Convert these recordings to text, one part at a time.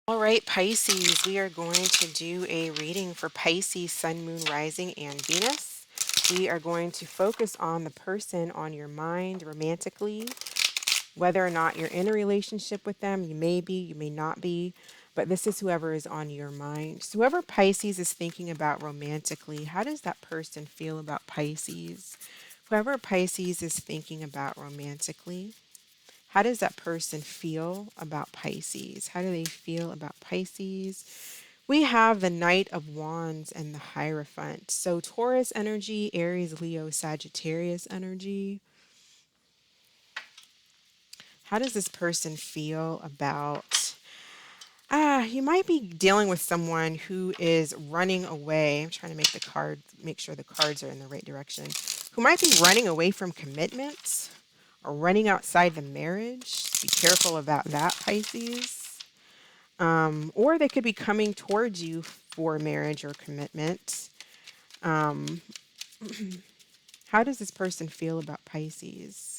All right, Pisces, we are going to do a reading for Pisces, Sun, Moon, Rising, and Venus. We are going to focus on the person on your mind romantically, whether or not you're in a relationship with them. You may be, you may not be, but this is whoever is on your mind. So, whoever Pisces is thinking about romantically, how does that person feel about Pisces? Whoever Pisces is thinking about romantically, how does that person feel about Pisces? How do they feel about Pisces? We have the Knight of Wands and the Hierophant. So Taurus energy, Aries, Leo, Sagittarius energy. How does this person feel about you might be dealing with someone who is running away. I'm trying to make sure the cards are in the right direction. Who might be running away from commitments or running outside the marriage. Be careful about that, Pisces. Or they could be coming towards you for marriage or commitment. Um, how does this person feel about Pisces?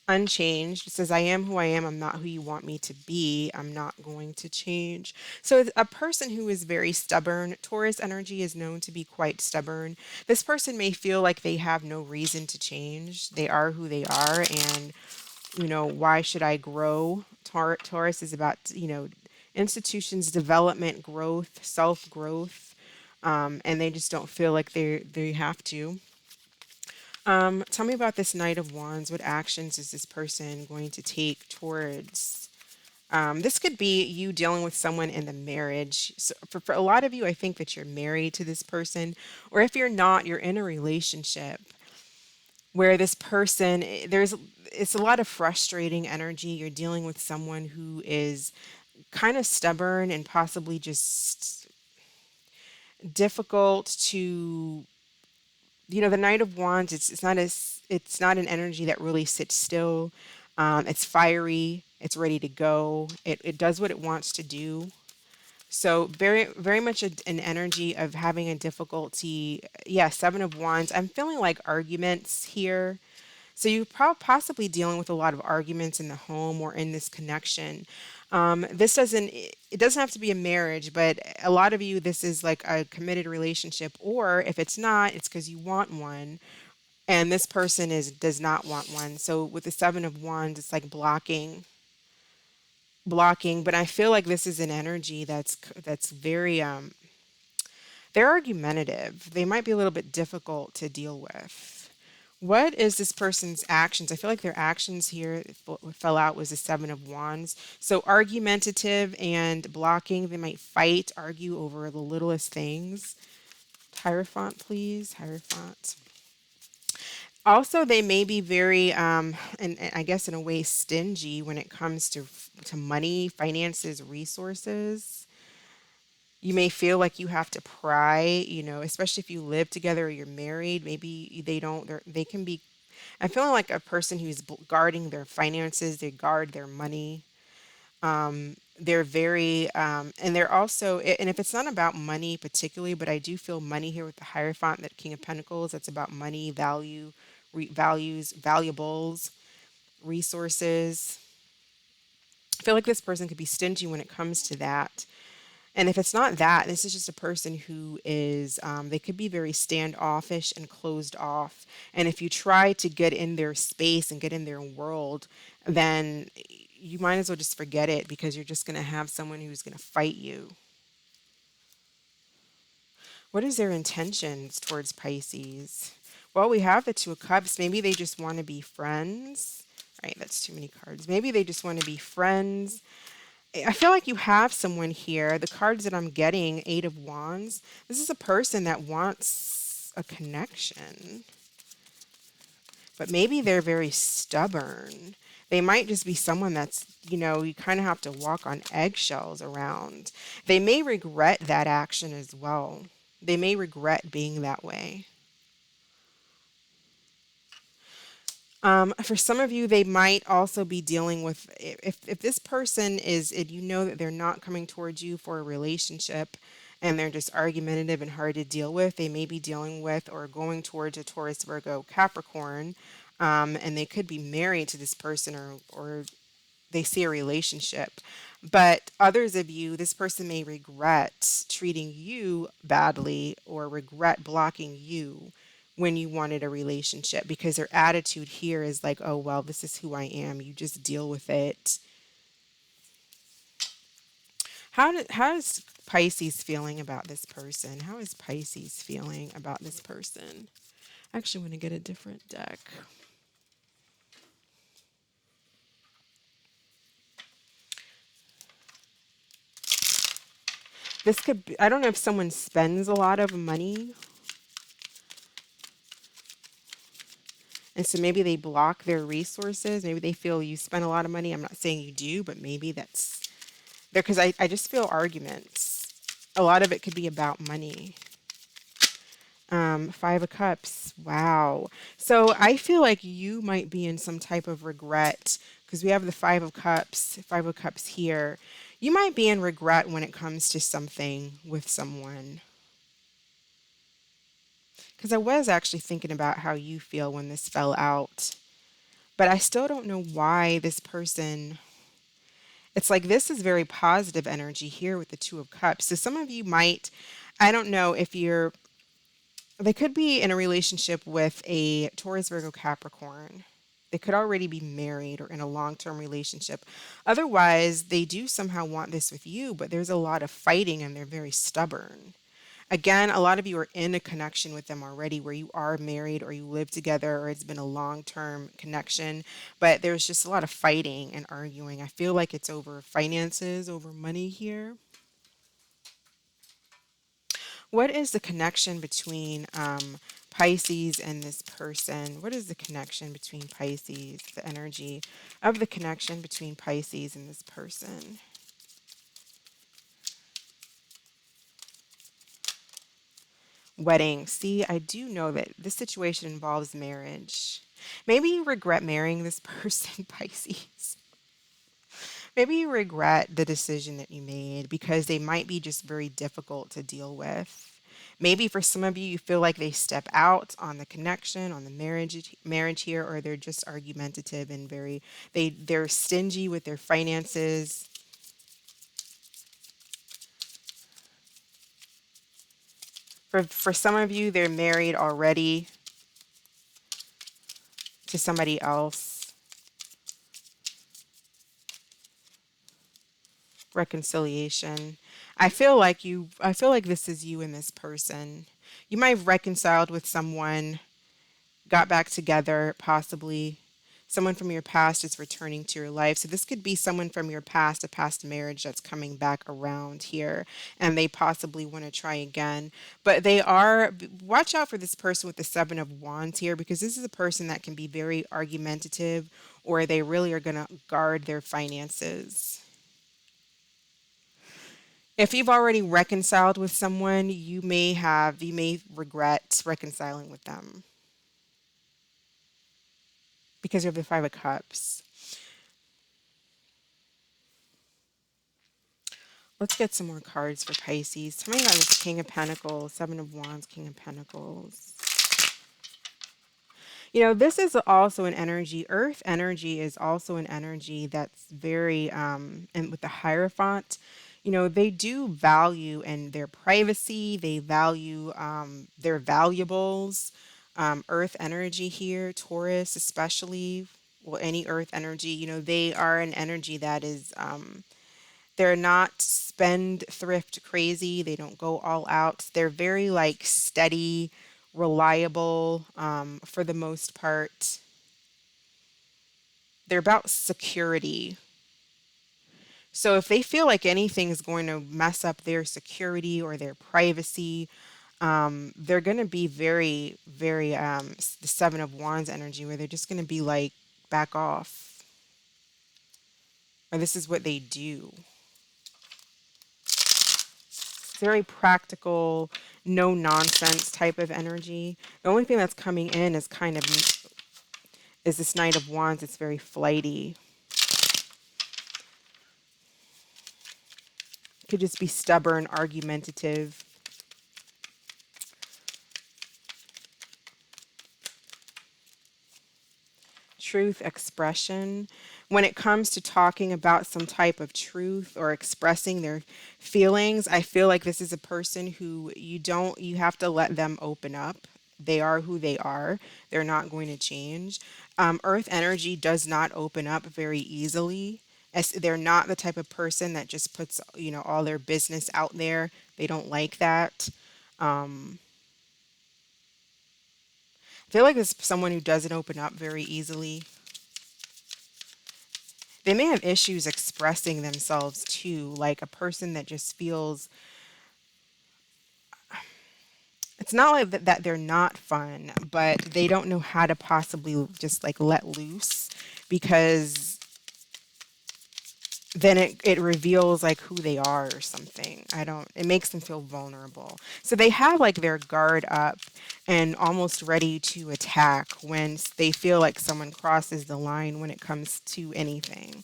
Unchanged. It says, I am who I am. I'm not who you want me to be. I'm not going to change. So, it's a person who is very stubborn. Taurus energy is known to be quite stubborn. This person may feel like they have no reason to change. They are who they are. And, why should I grow? Taurus is about, institutions, development, growth, self growth. And they just don't feel like they have to. Tell me about this Knight of Wands. What actions is this person going to take towards? This could be you dealing with someone in the marriage. So for a lot of you, I think that you're married to this person, or if you're not, you're in a relationship where this person, it's a lot of frustrating energy. You're dealing with someone who is kind of stubborn and possibly just difficult to, the Knight of Wands, it's not an energy that really sits still. It's fiery, it's ready to go. It does what it wants to do. So very very much an energy of having a difficulty. Yeah, Seven of Wands. I'm feeling like arguments here. So you possibly dealing with a lot of arguments in the home or in this connection. This doesn't it doesn't have to be a marriage, but a lot of you this is like a committed relationship, or if it's not, it's because you want one, and this person is does not want one. So with the Seven of Wands, it's like blocking. But I feel like this is an energy that's very they're argumentative. They might be a little bit difficult to deal with. What is this person's actions? I feel like their actions here fell out was the Seven of Wands. So argumentative and blocking. They might fight, argue over the littlest things. Hierophant, please. Hierophant. Also, they may be very, and I guess in a way, stingy when it comes to money, finances, resources. You may feel like you have to pry, especially if you live together or you're married. Maybe they don't. They can be. I'm feeling like a person who's guarding their finances. They guard their money. They're very, and they're also, and if it's not about money particularly, but I do feel money here with the Hierophant, that King of Pentacles. That's about money, value, values, valuables, resources. I feel like this person could be stingy when it comes to that. And if it's not that, this is just a person who is, they could be very standoffish and closed off. And if you try to get in their space and get in their world, then you might as well just forget it because you're just going to have someone who's going to fight you. What is their intentions towards Pisces? Well, we have the Two of Cups. Maybe they just want to be friends. Right, that's too many cards. Maybe they just want to be friends. I feel like you have someone here. The cards that I'm getting, Eight of Wands. This is a person that wants a connection, but maybe they're very stubborn. They might just be someone that's, you kind of have to walk on eggshells around. They may regret that action as well. They may regret being that way. For some of you, they might also be dealing with if this person is, if you know that they're not coming towards you for a relationship and they're just argumentative and hard to deal with, they may be dealing with or going towards a Taurus, Virgo, Capricorn, and they could be married to this person or they see a relationship. But others of you, this person may regret treating you badly or regret blocking you when you wanted a relationship because their attitude here is like, oh, well, this is who I am. You just deal with it. How is Pisces feeling about this person? How is Pisces feeling about this person? I actually want to get a different deck. This could be, I don't know if someone spends a lot of money. And so maybe they block their resources. Maybe they feel you spend a lot of money. I'm not saying you do, but maybe that's there because I just feel arguments. A lot of it could be about money. Five of Cups. Wow. So I feel like you might be in some type of regret because we have the Five of Cups here. You might be in regret when it comes to something with someone. Because I was actually thinking about how you feel when this fell out. But I still don't know why this person. It's like this is very positive energy here with the Two of Cups. So some of you might, I don't know if you're, they could be in a relationship with a Taurus, Virgo, Capricorn. They could already be married or in a long term relationship. Otherwise, they do somehow want this with you, but there's a lot of fighting and they're very stubborn. Again, a lot of you are in a connection with them already where you are married or you live together or it's been a long term connection, but there's just a lot of fighting and arguing. I feel like it's over finances, over money here. What is the connection between Pisces and this person? What is the connection between Pisces, the energy of the connection between Pisces and this person? Wedding. See, I do know that this situation involves marriage. Maybe you regret marrying this person, Pisces. Maybe you regret the decision that you made because they might be just very difficult to deal with. Maybe for some of you, you feel like they step out on the connection, on the marriage here, or they're just argumentative and they're stingy with their finances. For some of you, they're married already to somebody else. Reconciliation. I feel like this is you and this person. You might have reconciled with someone, got back together, possibly. Someone from your past is returning to your life. So this could be someone from your past, a past marriage that's coming back around here, and they possibly want to try again. But watch out for this person with the Seven of Wands here, because this is a person that can be very argumentative, or they really are going to guard their finances. If you've already reconciled with someone, you may regret reconciling with them because you have the Five of Cups. Let's get some more cards for Pisces. Tell me about this King of Pentacles, Seven of Wands, King of Pentacles. You know, this is also an energy. Earth energy is also an energy that's very, and with the Hierophant, you know, they do value in their privacy. They value their valuables. Earth energy here, Taurus especially, well, any Earth energy, you know, they are an energy that is, they're not spend thrift crazy. They don't go all out. They're very like steady, reliable for the most part. They're about security. So if they feel like anything is going to mess up their security or their privacy, they're going to be very, very the Seven of Wands energy, where they're just going to be like, back off. Or this is what they do. It's very practical, no nonsense type of energy. The only thing that's coming in is is this Knight of Wands. It's very flighty. Could just be stubborn, argumentative. truth expression. When it comes to talking about some type of truth or expressing their feelings, I feel like this is a person who you have to let them open up. They are who they are. They're not going to change. Earth energy does not open up very easily. As they're not the type of person that just puts, all their business out there. They don't like that. I feel like it's someone who doesn't open up very easily. They may have issues expressing themselves too, like a person that just feels it's not like that they're not fun, but they don't know how to possibly just like let loose because then it reveals like who they are or something. It makes them feel vulnerable. So they have like their guard up and almost ready to attack when they feel like someone crosses the line when it comes to anything.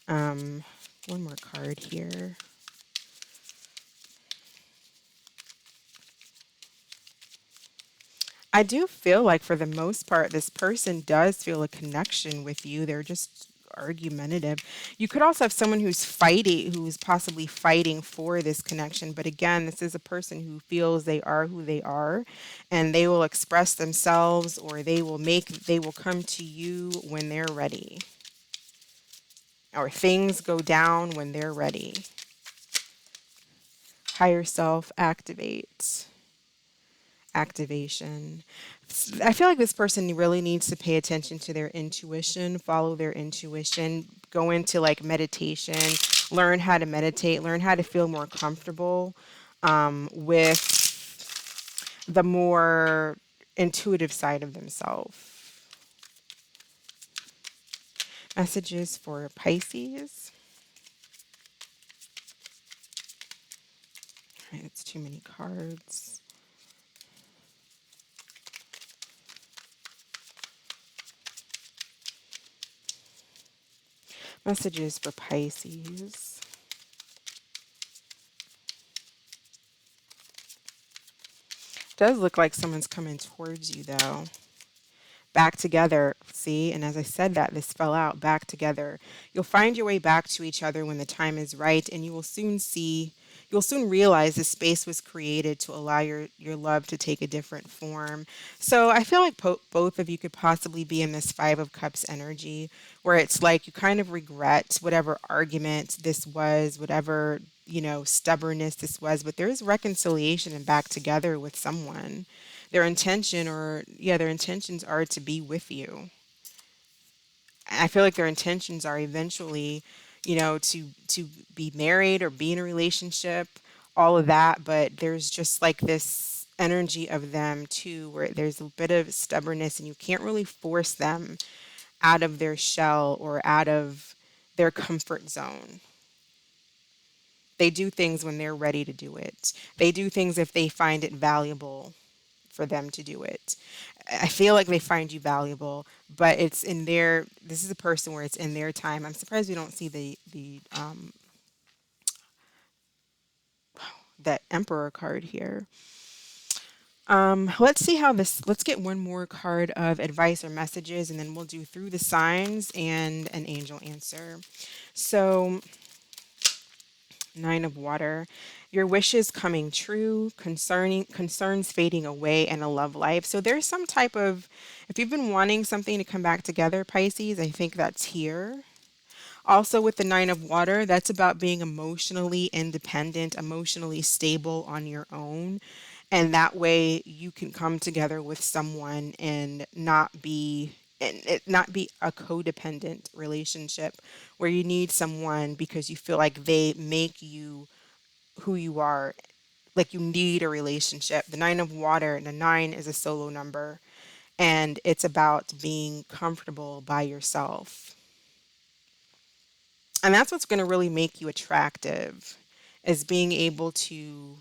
One more card here. I do feel like for the most part, this person does feel a connection with you. They're just argumentative. You could also have someone who's possibly fighting for this connection. But again, this is a person who feels they are who they are and they will express themselves or they will come to you when they're ready. Or things go down when they're ready. Higher self activate. Activation. I feel like this person really needs to pay attention to their intuition, follow their intuition, go into like meditation, learn how to meditate, learn how to feel more comfortable with the more intuitive side of themselves. Messages for Pisces. All right, it's too many cards. Messages for Pisces. Does look like someone's coming towards you though. Back together, see? And as I said that, this fell out, back together. You'll find your way back to each other when the time is right, and you'll soon realize the space was created to allow your love to take a different form. So I feel like both of you could possibly be in this Five of Cups energy, where it's like you kind of regret whatever argument this was, whatever, stubbornness this was, but there is reconciliation and back together with someone. Their intentions are to be with you. I feel like their intentions are eventually, to be married or be in a relationship, all of that. But there's just like this energy of them too, where there's a bit of stubbornness and you can't really force them out of their shell or out of their comfort zone. They do things when they're ready to do it. They do things if they find it valuable for them to do it. I feel like they find you valuable, but this is a person where it's in their time. I'm surprised we don't see the that Emperor card here. Let's get one more card of advice or messages, and then we'll do through the signs and an angel answer. So, Nine of Water. Your wishes coming true, concerns fading away, and a love life. So there's some type of, if you've been wanting something to come back together, Pisces, I think that's here. Also, with the Nine of Water, that's about being emotionally independent, emotionally stable on your own. And that way you can come together with someone and it not be a codependent relationship where you need someone because you feel like they make you who you are, like you need a relationship. The Nine of Water, the nine is a solo number, and it's about being comfortable by yourself. And that's what's going to really make you attractive, is being able to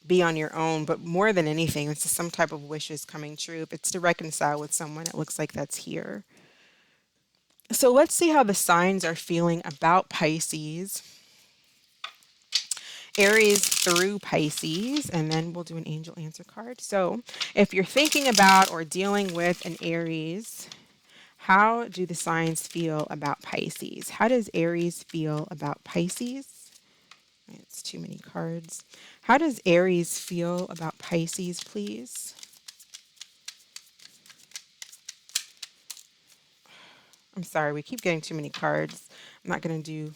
be on your own. But more than anything, it's some type of wishes coming true. If it's to reconcile with someone, it looks like that's here. So let's see how the signs are feeling about Pisces Aries through Pisces, and then we'll do an angel answer card. So if you're thinking about or dealing with an Aries, how do the signs feel about Pisces? How does Aries feel about Pisces? It's too many cards. How does Aries feel about Pisces, please? I'm sorry, we keep getting too many cards. I'm not going to do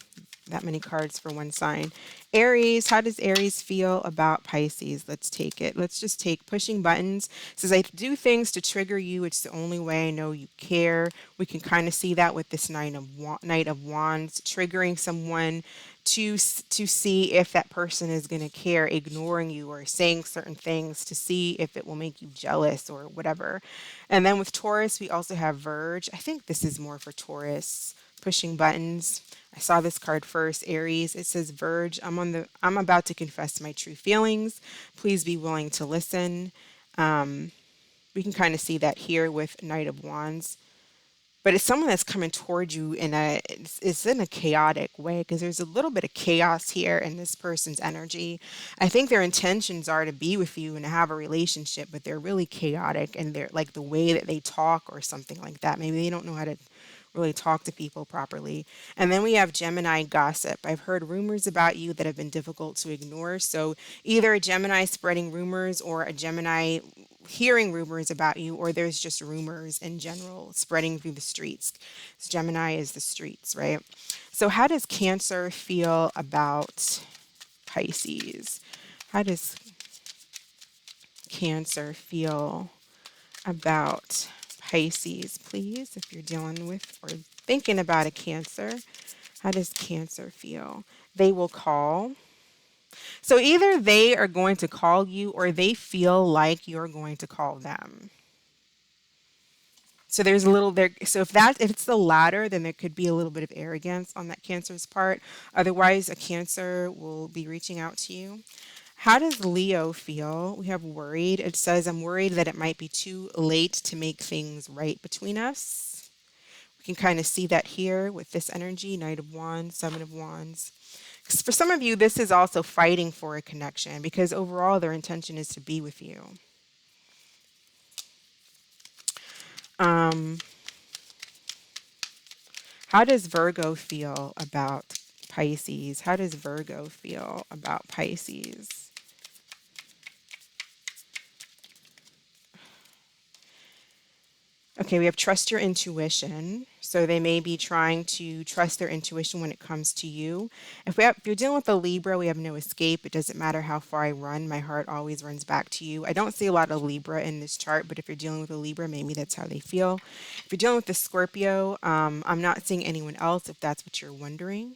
that many cards for one sign. Aries, how does Aries feel about Pisces? Let's take it. Let's just take pushing buttons. It says, I do things to trigger you. It's the only way I know you care. We can kind of see that with this Knight of Wands, triggering someone to see if that person is going to care, ignoring you or saying certain things to see if it will make you jealous or whatever. And then with Taurus, we also have Verge. I think this is more for Taurus, pushing buttons. I saw this card first, Aries. It says Verge. I'm about to confess my true feelings. Please be willing to listen. We can kind of see that here with Knight of Wands. But it's someone that's coming towards you it's in a chaotic way because there's a little bit of chaos here in this person's energy. I think their intentions are to be with you and to have a relationship, but they're really chaotic and they're like the way that they talk or something like that. Maybe they don't know how to really talk to people properly. And then we have Gemini gossip. I've heard rumors about you that have been difficult to ignore. So either a Gemini spreading rumors or a Gemini hearing rumors about you, or there's just rumors in general spreading through the streets. Gemini is the streets, right? So how does Cancer feel about Pisces? How does Cancer feel about Pisces, please? If you're dealing with or thinking about a Cancer, how does Cancer feel? They will call. So either they are going to call you or they feel like you're going to call them. So there's a little there. So if it's the latter, then there could be a little bit of arrogance on that Cancer's part. Otherwise, a Cancer will be reaching out to you. How does Leo feel? We have worried. It says, I'm worried that it might be too late to make things right between us. We can kind of see that here with this energy, Knight of Wands, Seven of Wands. For some of you, this is also fighting for a connection because overall their intention is to be with you. How does Virgo feel about Pisces? How does Virgo feel about Pisces? Okay, we have trust your intuition. So they may be trying to trust their intuition when it comes to you. If you're dealing with a Libra, we have no escape. It doesn't matter how far I run. My heart always runs back to you. I don't see a lot of Libra in this chart, but if you're dealing with a Libra, maybe that's how they feel. If you're dealing with a Scorpio, I'm not seeing anyone else if that's what you're wondering.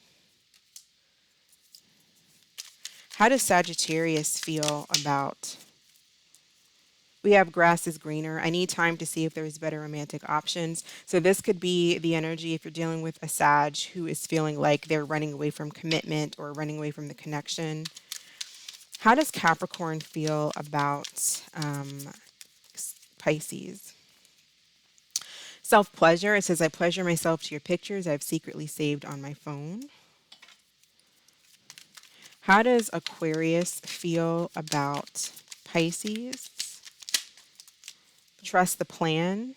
How does Sagittarius feel about? We have grass is greener. I need time to see if there's better romantic options. So this could be the energy if you're dealing with a Sag who is feeling like they're running away from commitment or running away from the connection. How does Capricorn feel about Pisces? Self-pleasure. It says, I pleasure myself to your pictures I've secretly saved on my phone. How does Aquarius feel about Pisces? Trust the plan.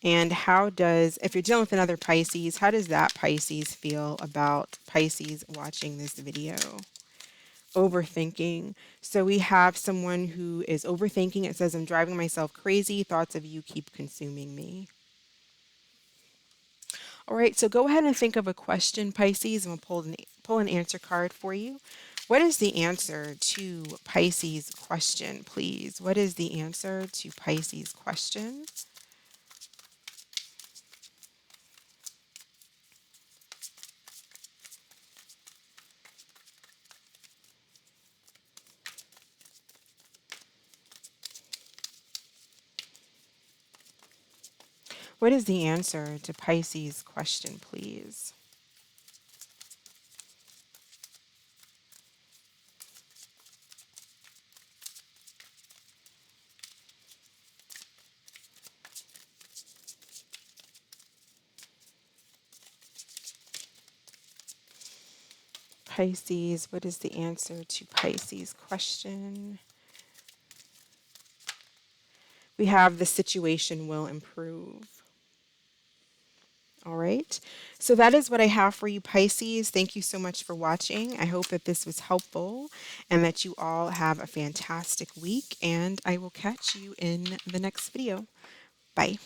And how does, if you're dealing with another Pisces, how does that Pisces feel about Pisces watching this video? Overthinking. So we have someone who is overthinking. It says, I'm driving myself crazy. Thoughts of you keep consuming me. All right, so go ahead and think of a question, Pisces, and we'll pull an answer card for you. What is the answer to Pisces' question, please? What is the answer to Pisces' question? What is the answer to Pisces' question, please? Pisces, what is the answer to Pisces question? We have the situation will improve. All right. So that is what I have for you, Pisces. Thank you so much for watching. I hope that this was helpful and that you all have a fantastic week. And I will catch you in the next video. Bye.